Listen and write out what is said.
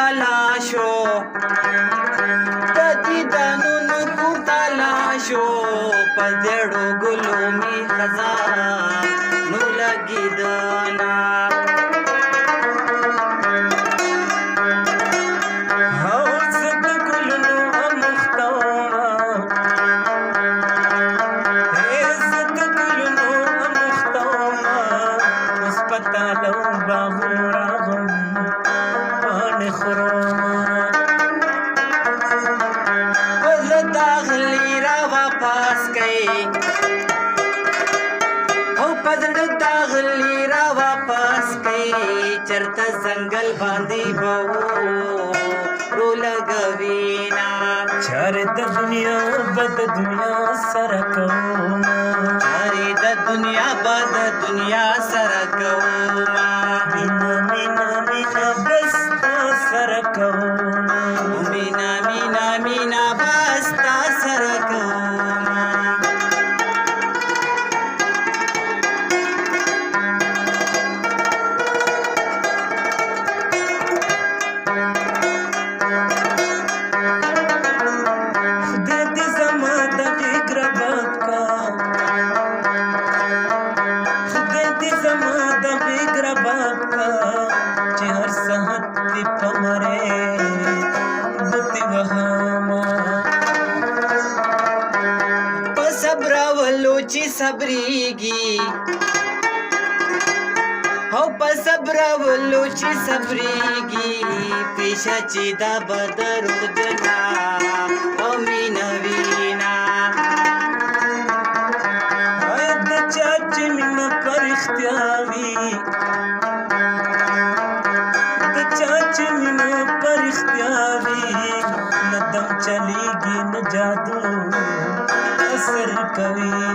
تلاشو د دیدنونو کو تلاشو پزړو ګلو می خزانو لګیدنا چرته زنګل باندې بو رو لګوینا چر د دنیا بد دنیا سره کوما چر د دنیا بد دنیا سره کوما مینا مینا مینا بستا سره کوما مینا مینا مینا بستا سره کوما چې صبرېږي او په صبر ولو چې صبرېږي پیشه چې دا بدرو جنا او مینا وینا د چا چې مینه پر اختیا وي د چا چې مینه پر اختیا وي نه دم چلیږي نه جادو اثر کوي